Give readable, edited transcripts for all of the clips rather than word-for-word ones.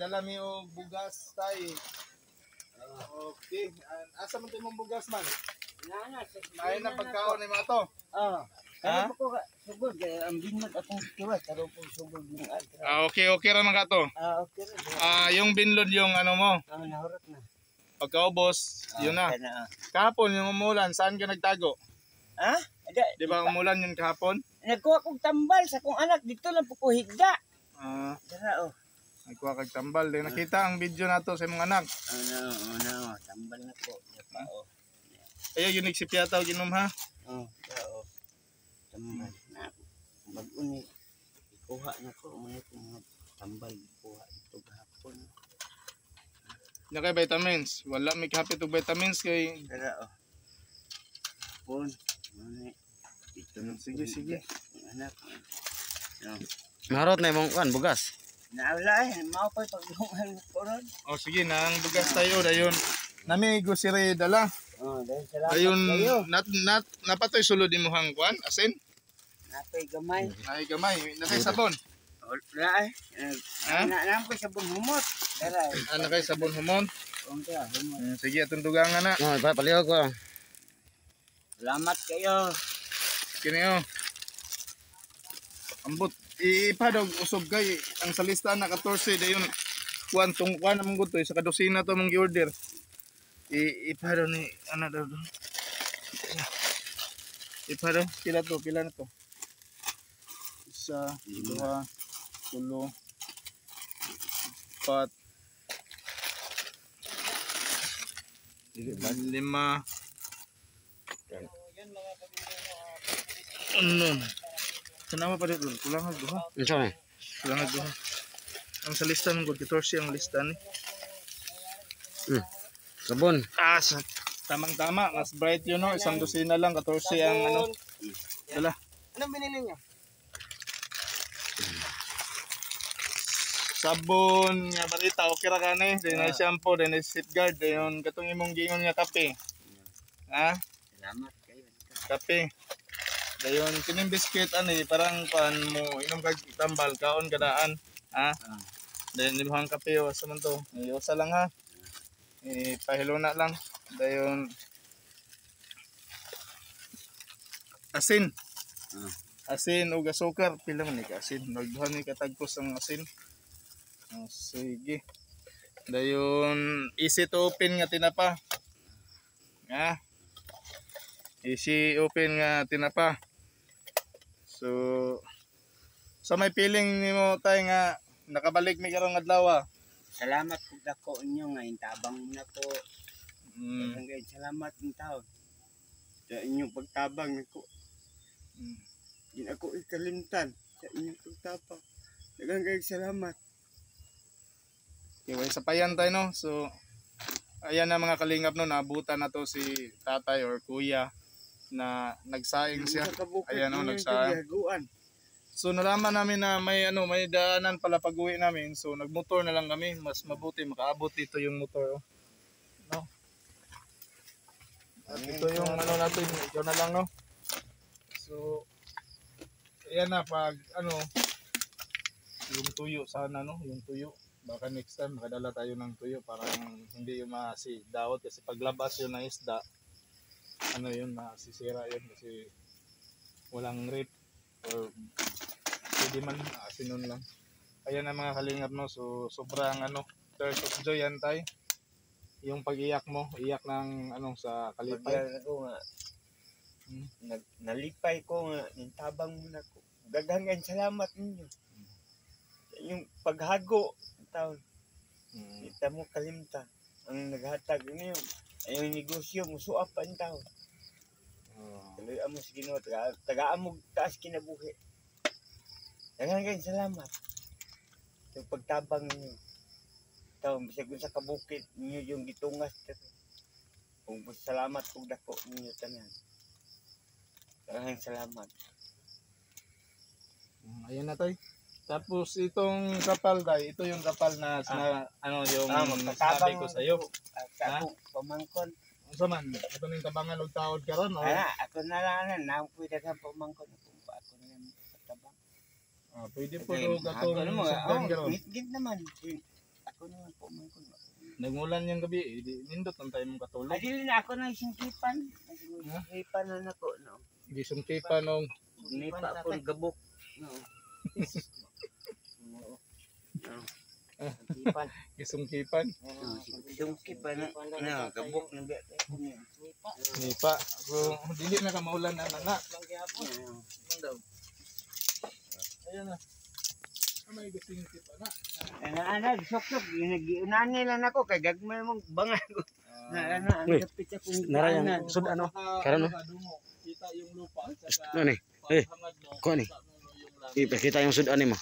nagdala mi og bugas tay. Okay. Asa man imong bugas man? Ay na pagkaon ni mga to. Kaya po ko sugod ang binod akong tiwas taro po sugod ng adra. Okay ra man ka to. Okay ra. Yung binlod yung ano mo. Nahurot na. Pagkaubos, yun na. Kahapon yung umulan, saan ka nagtago? Di ba umulan yun kahapon? Nagkuha kong tambal sa kong anak, dito lang po ko higda. Nagkuha kang tambal. Nakita ang video na to sa mga anak. Tambal na po. Ayaw yun nagsipyataw ginom ha? Tambal na. Bago ni, ikuha na ko, mga tambal, ikuha ito gahapon. Na kay vitamins. Wala may kapit og vitamins kay Pon. Sige. Anak. Marot na imong kan bugas. Naawla mao pa paghungan ko ron. Sige nang bugas tayo dayon. Nami gusiri dala. Dahil salamat dayon kayo. napatoy sulod imong kuan asin. Napay gamay. Ay gamay, nakay sabon. Wala na ko sabon humot. Nakay sabon humon. Sige atong dugangan na. Palihog ko. Salamat kayo. Kini ambot ipadog usog kay ang sa lista na 14 dayon kuan namang gutoy sa kadosina to mong gi-order. Ipadaw ni ana daw. Ipadaw pila na to. 1, 2, 3, 4 5 Kenapa pa dito? Kulang ang duha. Kulang ang duha. Ang sa lista ng 14 ang lista ni. Sabon. Tamang-tama. Mas bright yun no. Isang dosina lang. 14 ang ano. Dala. Anong binili niya? Sabon nga balita. Okay ra ka ni. Then ay shampoo. Then ay Safeguard. Then katong imong gingon nga kape. Salamat kayo. Kape. Dayon kining biscuit ani parang pan mo inom kag tambal kaon gadaan dayon imong kape sa man to iusa lang ha pahilo na lang dayon asin ug asukar pila man ni ka asin nagduhan ni katagpos ang asin sige dayon easy to open nga tinapa easy open nga tinapa. So sa may feeling nimo tay nga nakabalik mi karong adlaw. Salamat pud dako inyo nga intabang mo na ko. Hanggang salamat ng taon. Sa inyong pagtabang nako. Din ako ikalimtan sa inyong pagtabang. Hanggang salamat. Okay, sa payan tayo no. So ayan na mga kalingap no, naabutan na to si tatay or kuya na nagsaing siya. Ayan o, nagsaing. So nalaman namin na may daanan pala pag-uwi namin. So nagmotor na lang kami. Mas mabuti makaabot dito yung motor. No? At ito yung natin, ikaw na lang no. So ayan na pag yung tuyo sana no, yung tuyo. Baka next time makadala tayo ng tuyo para hindi yung daot kasi paglabas yun ng isda yun masisira yun kasi walang rip or pwede man asinon lang. Ayan ang mga kalingap no. So sobrang thirst of joy yan tay. Yung pag-iyak mo, iyak ng sa kalipay. Nalipay ko nga nintabang mo na ko. Daghangan salamat ninyo. Yung paghago taon. Kita mo kalimta ang naghatag niyo. Ayong negosyo mo suap pa ang taon. Tuloy amo sa Ginoo tagaan mo taas kinabuhi. Daghan salamat. Yung pagtabang niyo. Taon bisag sa kabukid niyo yung gitungas kung salamat pug dako ninyo tanan. Daghan salamat. Ayan na tay. Tapos itong kapal day, ito yung kapal na yung sabi ko sa iyo. Pamangkon. Unsa man? Ito ning tabangan og taod karon o? Ako na lang na pwede ka pamangkon ako ako na lang tabang. Pwede po do gatong sakyan karon. Git naman. Ako na po man ko. Nagulan yung gabi, nindot ang tayo mong katulog. Adili na ako ng singkipan. Singkipan na nako no. Gisungki pa nung Nipa ako gabok. No. Singkipan. gisungkipan. Singkipan na gabok na biya. Nipa. So, dili na ka maulan na nana. Ayun na. May gisungki pa na. Ana sok-sok giunan nila nako kay gagmay mong bangag. Na ang Uy, kapit akong narayang sud ano? Karon no? Kita yung lupa. Ano ni? Ko ni. Ipakita yung sudan mo.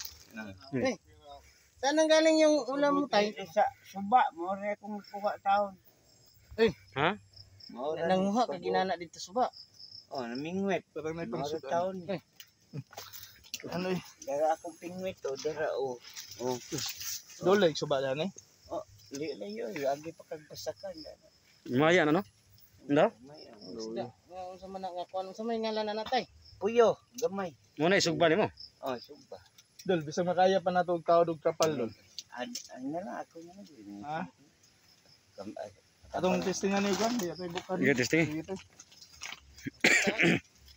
Saan nang galing yung ulam mo tay? Sa suba, mo rin akong kuha taon. Ha? Nanguha ka ginana dito suba. Oh, namingwit. Parang may Mga pangsudan. taon. Ano eh? Dara akong pingwit o, dara o. Oh. Doleg suba yan eh. Oh, li lang yun. Lagi pa kagpasakan. Maya na no? Ndo? Isda. Sa mana nga kuan sa may ngalan na natay. Puyo, gamay. Mo na isugba nimo. Oh, suba. Dol, bisag makaya pa nato og tao og trapal dol. Ano na ako na. Ha? Atong testingan ni Juan, di ato ibukan. Sige, testing.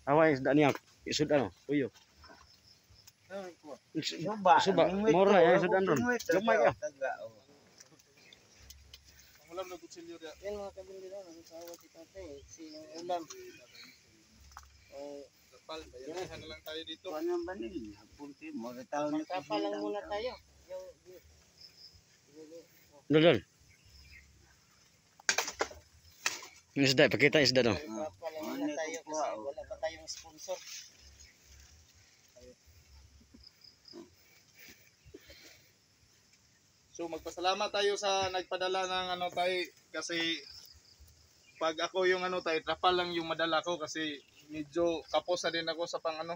Away isda niya. Isud ano? Puyo. Suba. Suba. Mura yan sudan ron. Gamay ka. Ulam na kutsilyo dia. Yan mga kabili na, nagsasawa si tatay. Si ulam. Trapal, bayanihan na lang tayo dito. Ano ba nila? Punti mo, taon na kapal lang muna tayo. Dol. Yung isda, pakita isda no. Kapal lang muna tayo kasi wala pa tayong sponsor. So magpasalamat tayo sa nagpadala ng ano tayo kasi pag ako yung ano tayo trapal lang yung madala ko kasi medyo kapos na din ako sa pang ano.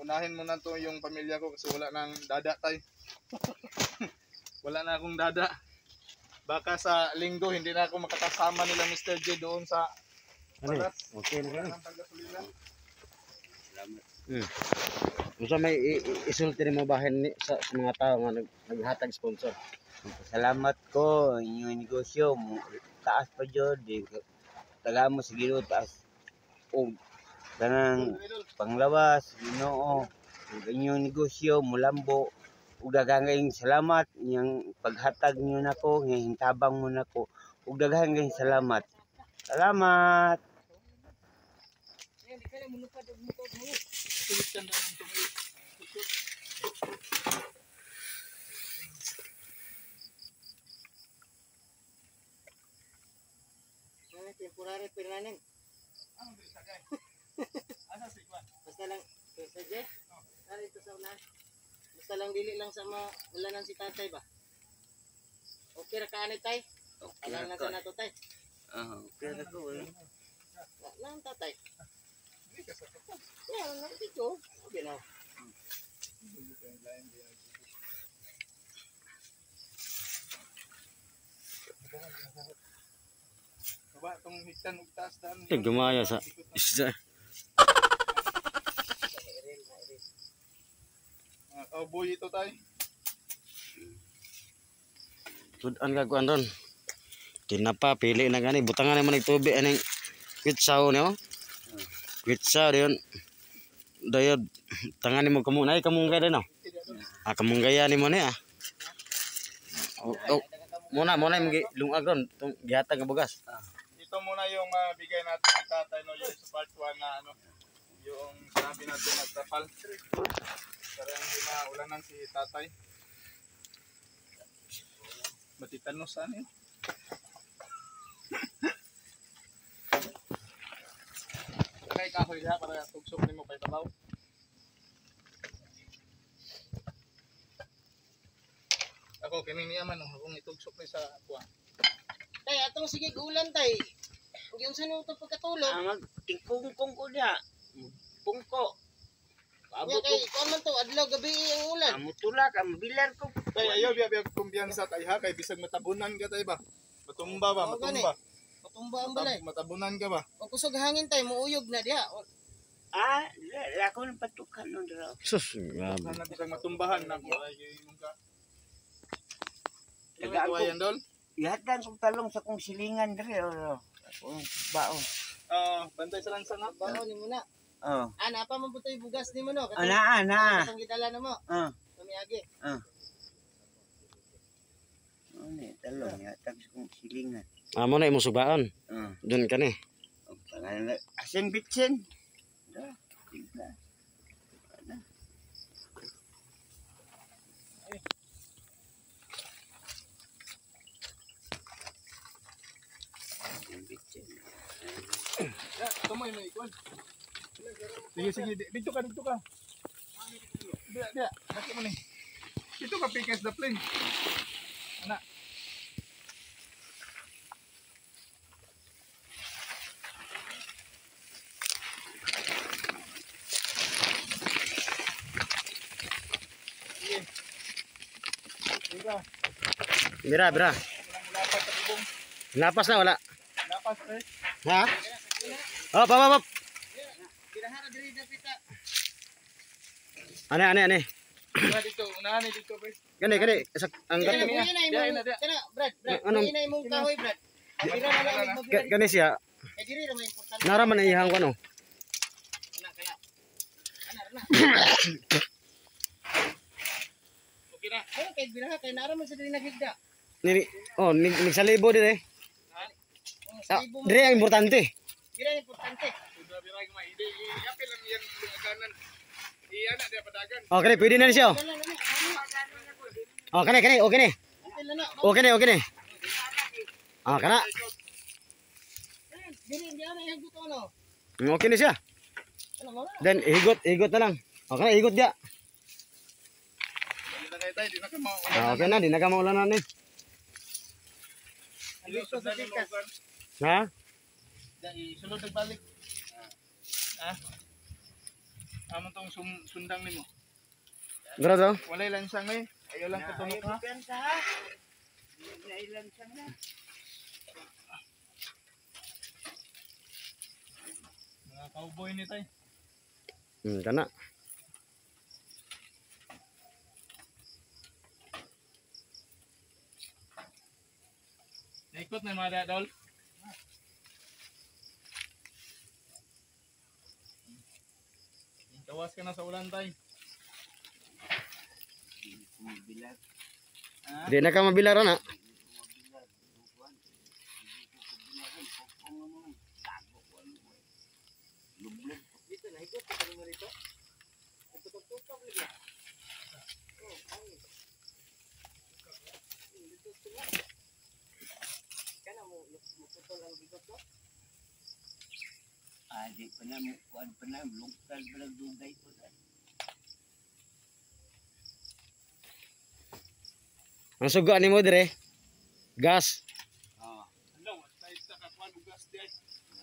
Unahin mo na to yung pamilya ko kasi wala nang dada tayo. Wala na akong dada. Baka sa linggo hindi na ako makakasama nila Mr. J doon sa Ano? Paras. Okay na yan. Ng paggasolina. Usa may isulti mo bahin ni sa mga tao nga naghatag sponsor. Salamat ko inyong negosyo mo. Taas pa jud di taga mo sa Ginoo taas. O kanang panglawas Ginoo. Ang inyong negosyo mulambo. Ug daghang kayong salamat yang paghatag niyo nako nga hintabang mo nako. Ug daghang kayong salamat. Salamat. Temporary permanent. Basta lang, sa J? Ano ito sa unahan? Basta lang dili lang sa mga ulanan si tatay ba? Okay ra ka ani tay? Okay ra ka na to tay. Okay ra ko. Nang tatay. Ya, nang dito. Okay na. Baba tong higtan ug taas daan. Gumaya sa isda. Cowboy ito tayo. Sudan ka kuan ron. Tinapa pili na gani butangan naman nagtubi aning kwitsaw niyo. Kwitsaw diyon. Dayod tangan mo kamunay kamunggay din no. Kamunggaya ni mo ni Muna magi lungag ron tong gihatag nga bugas. Ito muna yung bigay natin ng tatay no yung sa part 1 na ano yung sinabi natin nagtapal. Para hindi maulanan si tatay. Matitanos saan yun? Kay kahoy diha para tugsok nimo kay tabaw. Ako kini niya man akong itugsok ni sa kuha. Tay, atong sige gulan tay. Ug yung sino to pagkatulog? Ang tingkungkong ko dia. Pungko. Abot kay kon man to adlaw gabi ang ulan. Amo tulak am bilar ko. Tay ayo biya kumbiyansa tay ha kay bisag matabunan ka tay ba. Matumba ba, matumba. Matumba ang balay. Matabunan ka ba? Pag kusog hangin tay muuyog na diha. Ako nang patukan no dira. Sus, grabe. Sana bisag matumbahan na mo ay imong ka. may kawayan dol. Ihatdan kong talong sa kong silingan dere o. Akong baon. Bantay sa lansa nga. Baon ni mo na. Oh. Ana pa man butoy bugas ni mo no. Ana. Katong gidala na mo. Tumiagi. Ano talong ihatag sa kong silingan. Amo na imong sugaan. Doon ka ni. Asin bitsin. Tigla. Tumoy mo ikon. Sige, dito ka. Dia. Bakit mo ni? Dito ka pikas the plane. Ana. Bira. Lapas na wala. Lapas eh. Ha? Hop. Birahara diri dapita. Ane. Dito, unahan ni dito pre. Gani. Ang gato. Kana Brad. Anong- Kunin na imong kahoy Brad. Bira na lang mo Gani siya. Eh diri ra may importante. Naraman na ihang ko no. Kana. Okay na. Ay kay biraha kay nara man sa diri nagigda. Nigsalibo dire. Dire ang importante. Diri ang importante. Bira gama ide. Yapil lang yang lunganan. Iya na dia padagan. Kani pwede na siya. Kani, okay ni. Okay ni. Kana. Diri hindi ana yang gusto no. Okay na siya. Ano mo? Then higot na lang. Okay, higot dia. Dito na tayo, di na ka mau. Okay na, di na ka maulanan ni. Dito sa pikas. Ha? Dai sulod og balik. Amon tong sundang nimo. Bro to. Walay lansang eh. Ayaw lang katunok ha. Mga cowboy ni tay. Kana. Ikot na mga dadol. Tawas ka na sa ulan tay. Di na ka mabilaran na. Dito na higot ka mo dito. Tutok-tutok lagi. Kana mo putol ang bigot ko. Di pa na mo kuan pa na lungkal balag dugay ko. Ang suga ni mo dire. Gas. Hello, tay sa kakuan bugas di ay.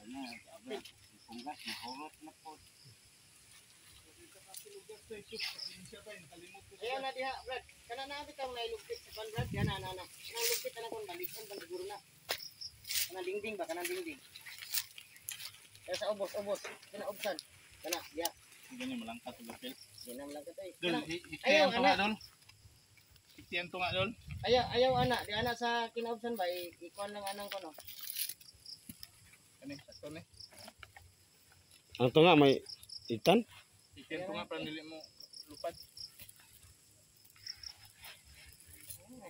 Ano, abra. Kung gas na horot na po. Bugas tay sus, pasensya tay nakalimot ko. Ayan na diha, Brad. Kana na bitaw na ilugpit sa pan Brad. Yan na. Nang lugpit na kon balikan ban siguro na. Kana dingding ba kana dingding. Kaya sa ubos. Kana ubsan. Kana diha. Ganyan malangkat og apel. Dinam lang katay. Dol, Ayaw, itiyan to nga dol. Itiyan to nga dol. Ayaw ana, di ana sa kinaubsan ba ikuan lang anang ko no. Kani sakto ni. Ang to nga may itan. Itiyan to nga para dili mo lupad.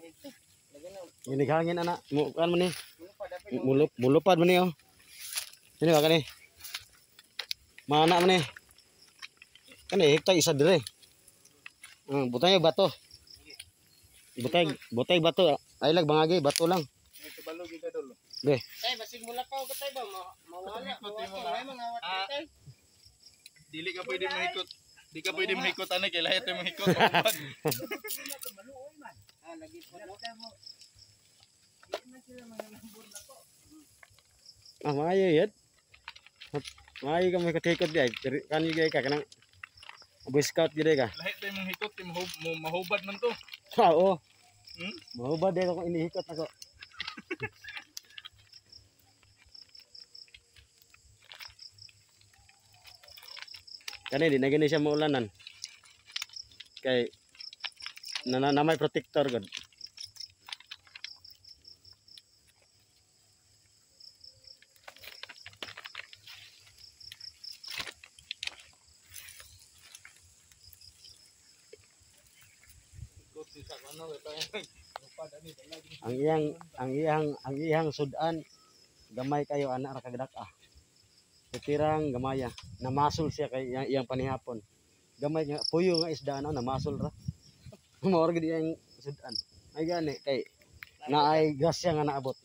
Ito. Lagi na. Ginigangin ana. Mo kan man ni. Ano pa dapat Mulupad man ni oh. Ini ba kani? Mana man ni? Kani hekta isa dire. Butay bato. Butay bato. Ay lag bangagi bato lang. Ito balog ito dol. Be. tay basig mula pa ko tay ba mawala. Ay mga awat tay. Dili ka pwede mahikot. Di ka pwede mahikot ani kay lahat mo mahikot mabad. Lagi po no. Maayo yet. Maayo ka may katikot di ay. Kan gay ka kanang Boy Scout gid ka. Lahat tay mong hikot mo mahubad man to. Oo. Hmm? Mahubad din ako inihikot ako. Kani di na gani siya maulanan. Kay na may protector god. ang iyang sudan gamay kayo anak ra kagdak-a. Tirang gamaya, namasol siya kay iyang panihapon. Gamay nga puyo nga isda na namasol ra. Mao gid iyang sudan. Ay gani kay naay grasya nga naabot.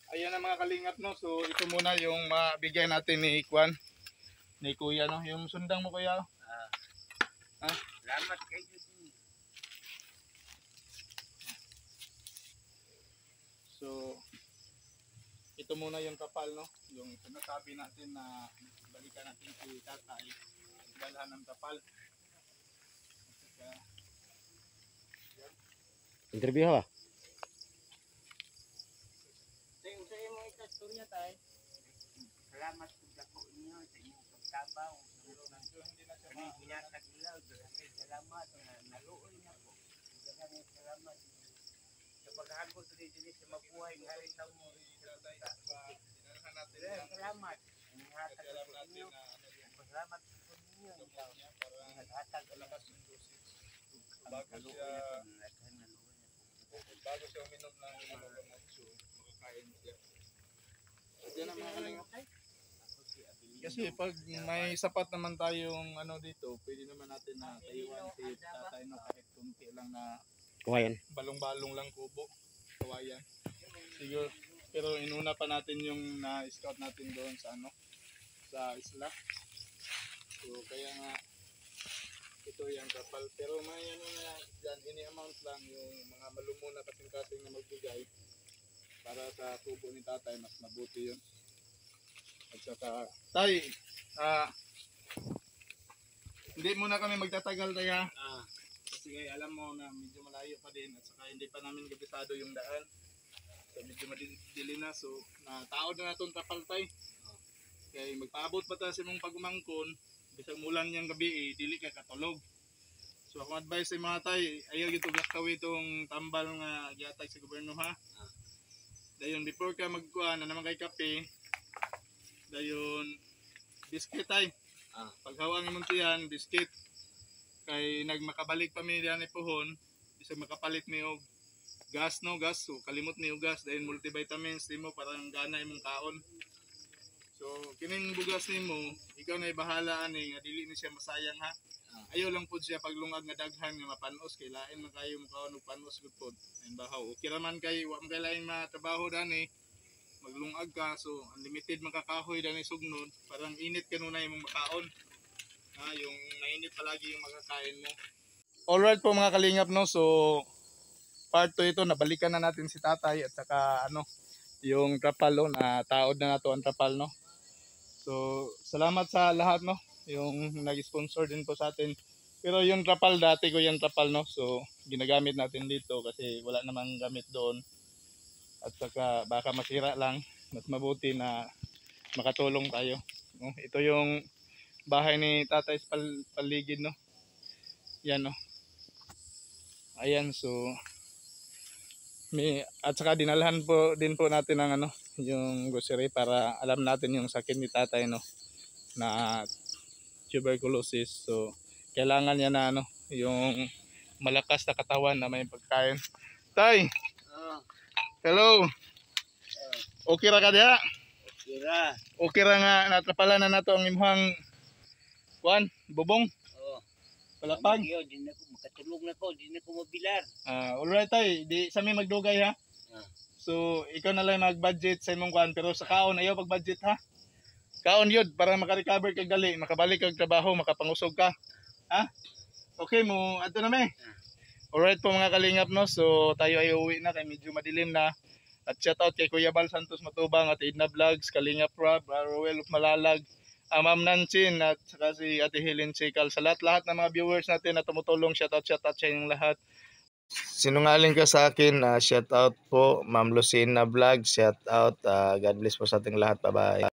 Ayan ang mga kalingap, no. So ito muna yung mabigay natin ni Kwan, ni Kuya, no. Yung sundang mo, Kuya. Salamat kayo. So ito muna yung kapal, no. Yung sinasabi natin na balikan natin si tatay, dalhan ng kapal. Interview ba? Sa imo istorya tay. Salamat po ako inyo sa inyong pagtabaw. Hinatag nila. Salamat. Naluoy na po. Maraming salamat. Sa paghagot rin sa mabuhay. Ngayon taon mo rin sa salamat. Hinatag na inyo. Salamat po ninyo. Naghatag na lakas ng dosis. Bago siya uminom ng gamot, so makakain siya. Yan ang mga kalingap. Kasi pag may sapat naman tayong ano dito, pwede naman natin na tayuan si tatay, no, kahit kunti lang na Kawayan. balong-balong lang kubo, kawayan. Siguro, pero inuna pa natin yung na-scout natin doon sa ano, sa isla. So kaya nga ito yung kapal, pero may ano na dyan, ini-amount lang yung mga malumuna kasing-kasing na magbigay para sa tubo ni tatay, mas mabuti yun. At saka, tay, hindi muna kami magtatagal tayo. Kasi alam mo na medyo malayo pa din at saka hindi pa namin kabisado yung daan. So medyo madili na, so nataod na natong kapal tay. Kaya magpaabot pa tayo sa mong pagumangkon, bisag mulan niyang gabi dili ka katulog. So akong advice sa mga tay, ayaw yung gakawi itong tambal nga giatag sa gobyerno ha. Dayon before ka magkuha na naman kay kape, dayon biscuit tay. Paghawang imong tiyan, biscuit. Kay nagmakabalik pa mi diyan ni pohon, bisag makapalit mi og gas, no, gas. So kalimot ni og gas, dayon multivitamins nimo para gana imong kaon. So kining bugas nimo, ikaw na bahala ani nga dili ni siya masayang ha. Ayaw lang pud siya paglungag nga daghan nga mapanos, kay lain man kayo makaon og panos gud pod. Ayn bahaw. Okay ra man kay wa man kay lain matrabaho dani. Maglungag ka, so unlimited makakahoy dani sugnod, parang init kanunay imong makaon. Yung mainit palagi yung makakain mo. Alright po mga kalingap, no. So part 2 ito, nabalikan na natin si tatay at saka ano, yung trapal, no, na taod na nato ang trapal, no. So salamat sa lahat, no, yung nag-sponsor din po sa atin. Pero yung trapal dati ko yung trapal, no. So ginagamit natin dito kasi wala namang gamit doon. At saka baka masira lang, mas mabuti na makatulong tayo, no? Ito yung bahay ni tatay sa paligid, no. Yan, no. Ayan, so at saka dinalhan po din po natin ng ano, yung grocery para alam natin yung sakit ni tatay, no, na tuberculosis. So kailangan niya na ano, yung malakas na katawan na may pagkain. Tay, hello. Okay ra ka diha? Kira. Okay ra nga natrapalan na nato ang imong kuan, bubong. Palapag. Yo, di na ko makatulog na ko, di na ko mabilar. Alright tay, di sa mi magdugay ha. So ikaw na lang mag-budget sa imong kuan, pero sa kaon ayaw pag-budget ha. Kaon yun para maka-recover kag dali, makabalik kag trabaho, makapangusog ka. Ha? Okay mo, ato na me. Alright po mga kalingap, no. So tayo ay uwi na kay medyo madilim na. At shout out kay Kuya Bal Santos Matubang at Edna Vlogs, Kalingap Rob, Roel of Malalag, Ma'am Nanchin at saka si Ate Helen Sikal. Sa lahat ng mga viewers natin na tumutulong, shout out sa inyong lahat. Sinungaling ka sa akin, shout out po Ma'am Lucina Vlog, shout out, God bless po sa ating lahat, bye bye.